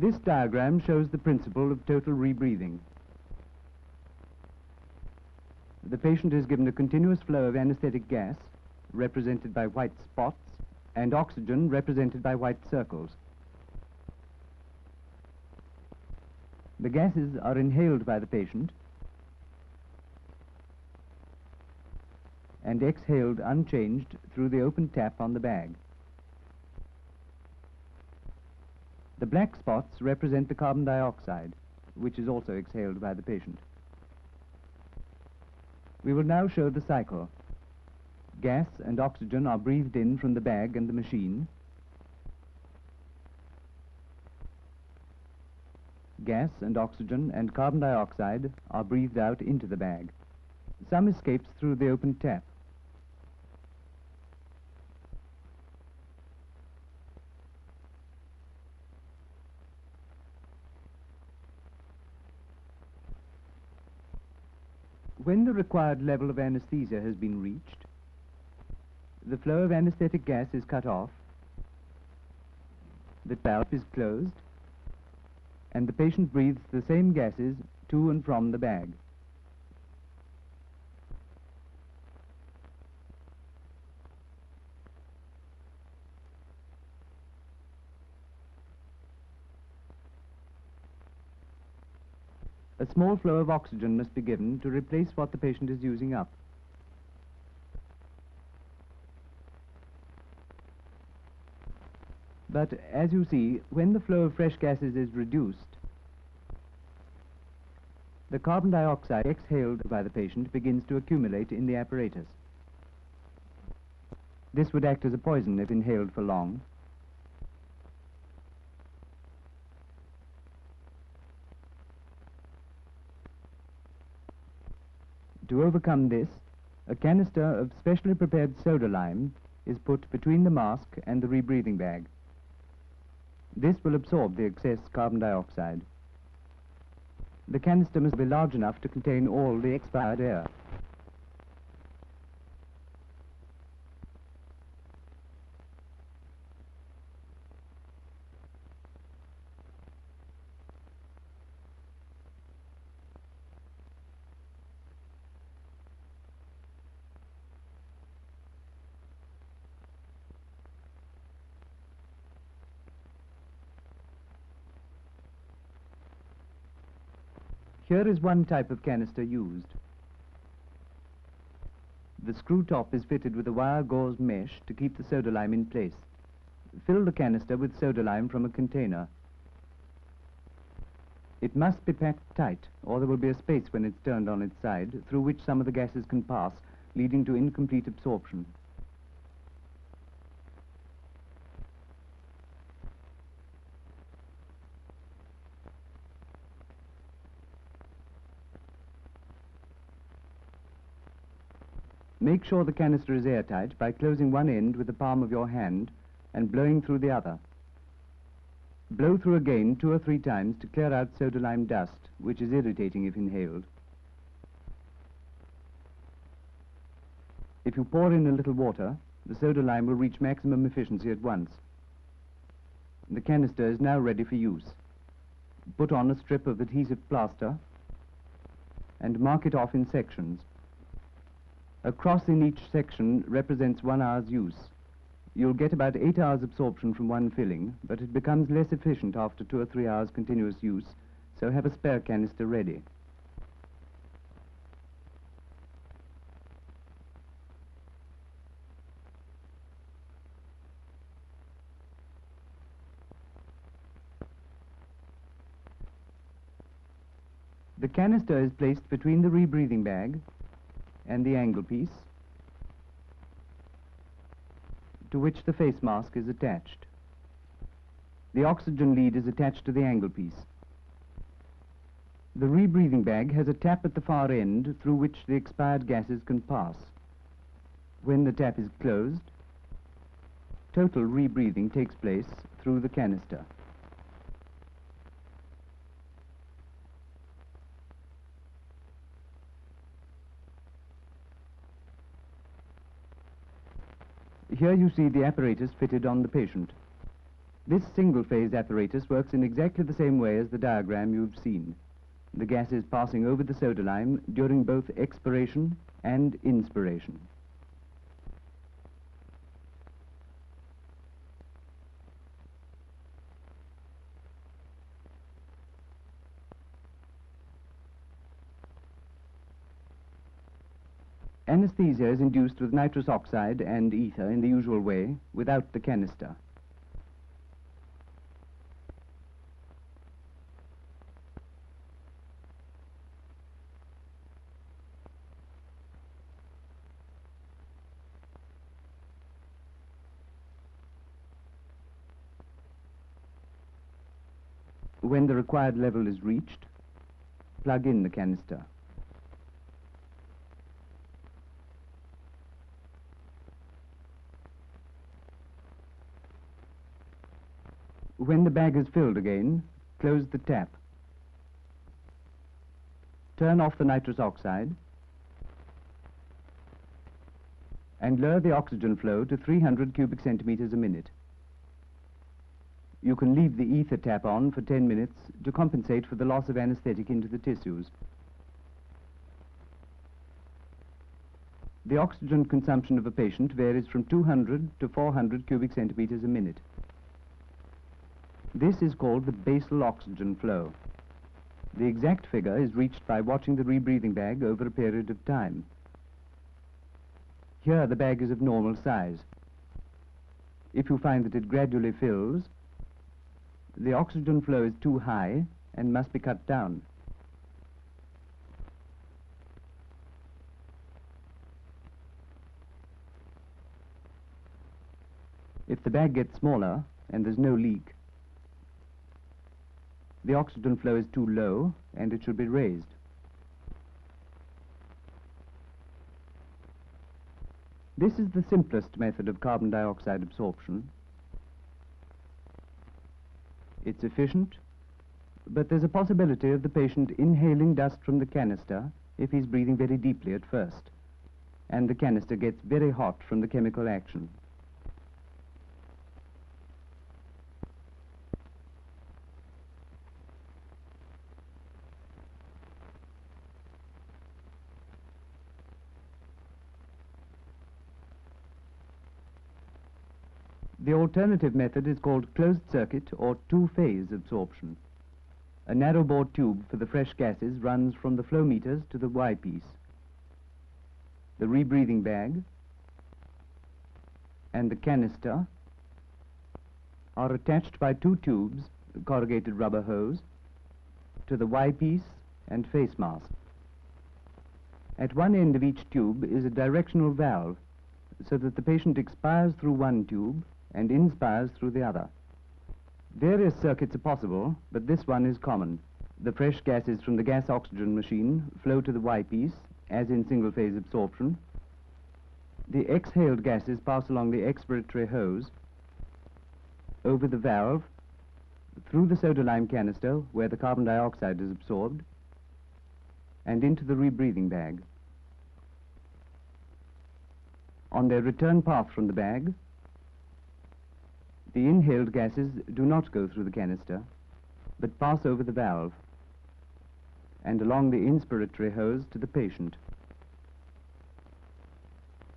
This diagram shows the principle of total rebreathing. The patient is given a continuous flow of anesthetic gas, represented by white spots, and oxygen, represented by white circles. The gases are inhaled by the patient and exhaled unchanged through the open tap on the bag. The black spots represent the carbon dioxide, which is also exhaled by the patient. We will now show the cycle. Gas and oxygen are breathed in from the bag and the machine. Gas and oxygen and carbon dioxide are breathed out into the bag. Some escapes through the open tap. When the required level of anesthesia has been reached, the flow of anesthetic gas is cut off, the valve is closed, and the patient breathes the same gases to and from the bag. A small flow of oxygen must be given to replace what the patient is using up. But as you see, when the flow of fresh gases is reduced, the carbon dioxide exhaled by the patient begins to accumulate in the apparatus. This would act as a poison if inhaled for long. To overcome this, a canister of specially prepared soda lime is put between the mask and the rebreathing bag. This will absorb the excess carbon dioxide. The canister must be large enough to contain all the expired air. Here is one type of canister used. The screw top is fitted with a wire gauze mesh to keep the soda lime in place. Fill the canister with soda lime from a container. It must be packed tight, or there will be a space when it's turned on its side, through which some of the gases can pass, leading to incomplete absorption. Make sure the canister is airtight by closing one end with the palm of your hand and blowing through the other. Blow through again 2 or 3 times to clear out soda lime dust, which is irritating if inhaled. If you pour in a little water, the soda lime will reach maximum efficiency at once. The canister is now ready for use. Put on a strip of adhesive plaster and mark it off in sections. A cross in each section represents 1 hour's use. You'll get about 8 hours absorption from one filling, but it becomes less efficient after 2 or 3 hours continuous use, so have a spare canister ready. The canister is placed between the rebreathing bag and the angle piece, to which the face mask is attached. The oxygen lead is attached to the angle piece. The rebreathing bag has a tap at the far end through which the expired gases can pass. When the tap is closed, total rebreathing takes place through the canister. Here you see the apparatus fitted on the patient. This single-phase apparatus works in exactly the same way as the diagram you've seen. The gas is passing over the soda lime during both expiration and inspiration. Anesthesia is induced with nitrous oxide and ether in the usual way, without the canister. When the required level is reached, plug in the canister. When the bag is filled again, close the tap. Turn off the nitrous oxide and lower the oxygen flow to 300 cubic centimeters a minute. You can leave the ether tap on for 10 minutes to compensate for the loss of anesthetic into the tissues. The oxygen consumption of a patient varies from 200 to 400 cubic centimeters a minute. This is called the basal oxygen flow. The exact figure is reached by watching the rebreathing bag over a period of time. Here the bag is of normal size. If you find that it gradually fills, the oxygen flow is too high and must be cut down. If the bag gets smaller and there's no leak, the oxygen flow is too low and it should be raised. This is the simplest method of carbon dioxide absorption. It's efficient, but there's a possibility of the patient inhaling dust from the canister if he's breathing very deeply at first, and the canister gets very hot from the chemical action. The alternative method is called closed-circuit or two-phase absorption. A narrow-bore tube for the fresh gases runs from the flow meters to the Y-piece. The rebreathing bag and the canister are attached by two tubes, corrugated rubber hose, to the Y-piece and face mask. At one end of each tube is a directional valve, so that the patient expires through one tube and inspires through the other. Various circuits are possible, but this one is common. The fresh gases from the gas-oxygen machine flow to the Y-piece, as in single-phase absorption. The exhaled gases pass along the expiratory hose, over the valve, through the soda-lime canister, where the carbon dioxide is absorbed, and into the rebreathing bag. On their return path from the bag, the inhaled gases do not go through the canister, but pass over the valve and along the inspiratory hose to the patient.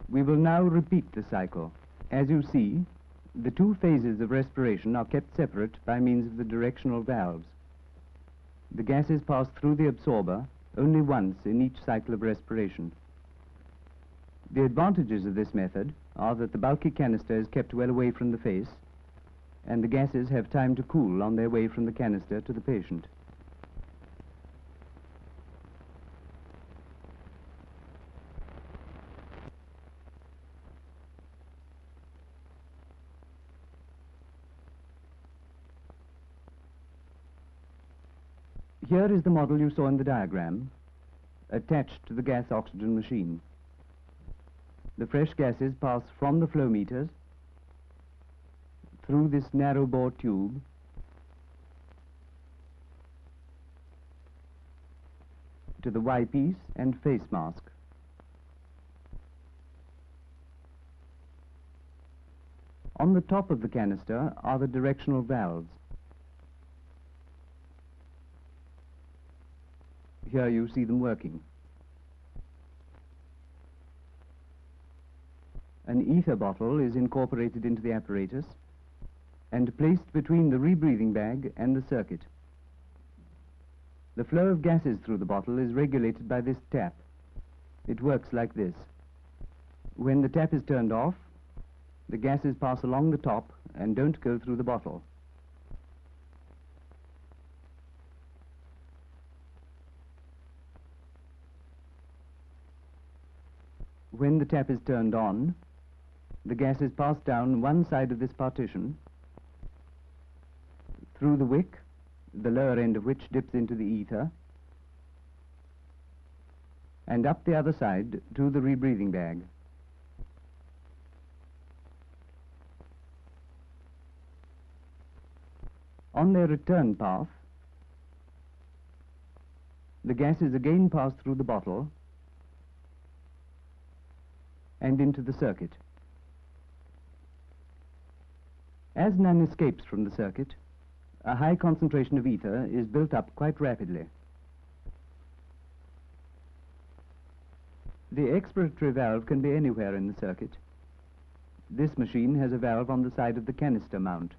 We will now repeat the cycle. As you see, the two phases of respiration are kept separate by means of the directional valves. The gases pass through the absorber only once in each cycle of respiration. The advantages of this method are that the bulky canister is kept well away from the face, and the gases have time to cool on their way from the canister to the patient. Here is the model you saw in the diagram, attached to the gas-oxygen machine. The fresh gases pass from the flow meters through this narrow bore tube to the Y-piece and face mask. On the top of the canister are the directional valves. Here you see them working. An ether bottle is incorporated into the apparatus and placed between the rebreathing bag and the circuit. The flow of gases through the bottle is regulated by this tap. It works like this. When the tap is turned off, the gases pass along the top and don't go through the bottle. When the tap is turned on, the gases pass down one side of this partition, through the wick, the lower end of which dips into the ether, and up the other side to the rebreathing bag. On their return path, the gases again pass through the bottle and into the circuit. As none escapes from the circuit, a high concentration of ether is built up quite rapidly. The expiratory valve can be anywhere in the circuit. This machine has a valve on the side of the canister mount.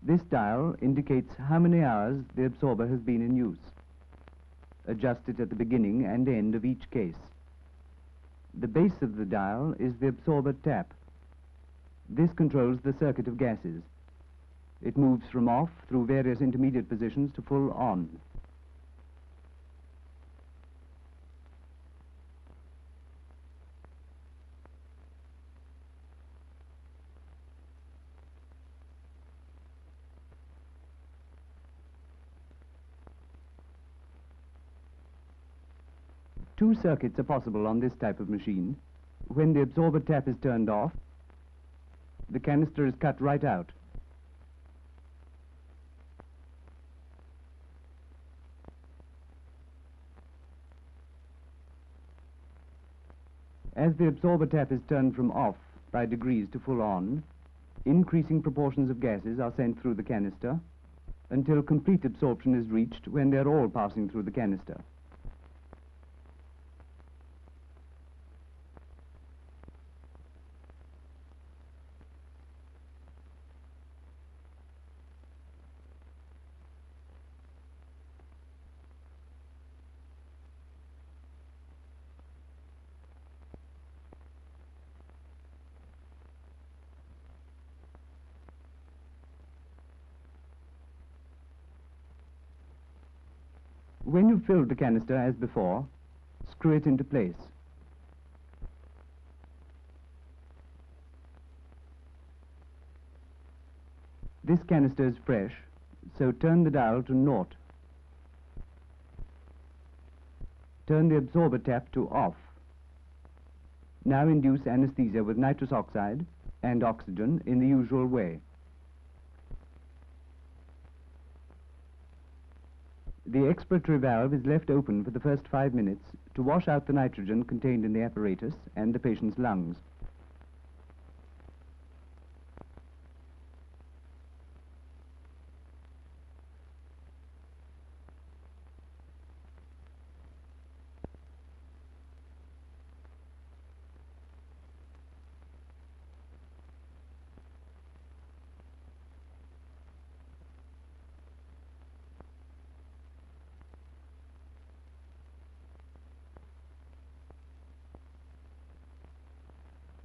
This dial indicates how many hours the absorber has been in use. Adjust it at the beginning and end of each case. The base of the dial is the absorber tap. This controls the circuit of gases. It moves from off through various intermediate positions to full on. Two circuits are possible on this type of machine. When the absorber tap is turned off, the canister is cut right out. As the absorber tap is turned from off by degrees to full on, increasing proportions of gases are sent through the canister until complete absorption is reached when they are all passing through the canister. When you've filled the canister as before, screw it into place. This canister is fresh, so turn the dial to 0. Turn the absorber tap to off. Now induce anesthesia with nitrous oxide and oxygen in the usual way. The expiratory valve is left open for the first 5 minutes to wash out the nitrogen contained in the apparatus and the patient's lungs.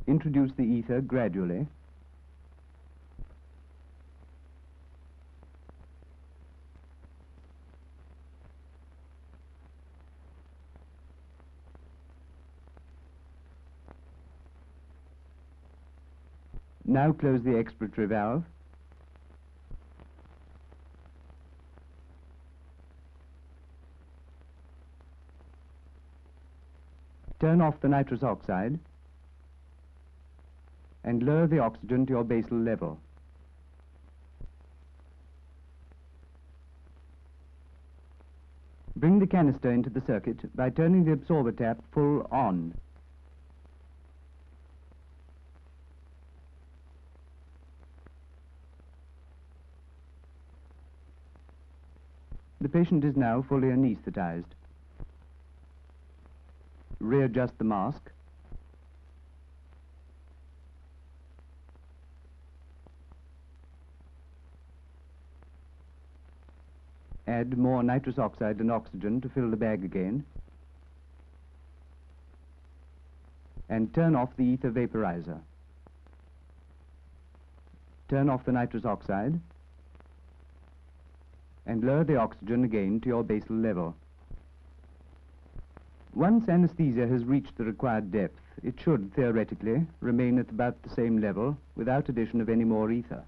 Introduce the ether gradually. Now close the expiratory valve. Turn off the nitrous oxide and lower the oxygen to your basal level. Bring the canister into the circuit by turning the absorber tap full on. The patient is now fully anesthetized. Readjust the mask. Add more nitrous oxide and oxygen to fill the bag again. And turn off the ether vaporizer. Turn off the nitrous oxide and lower the oxygen again to your basal level. Once anesthesia has reached the required depth, it should, theoretically, remain at about the same level without addition of any more ether.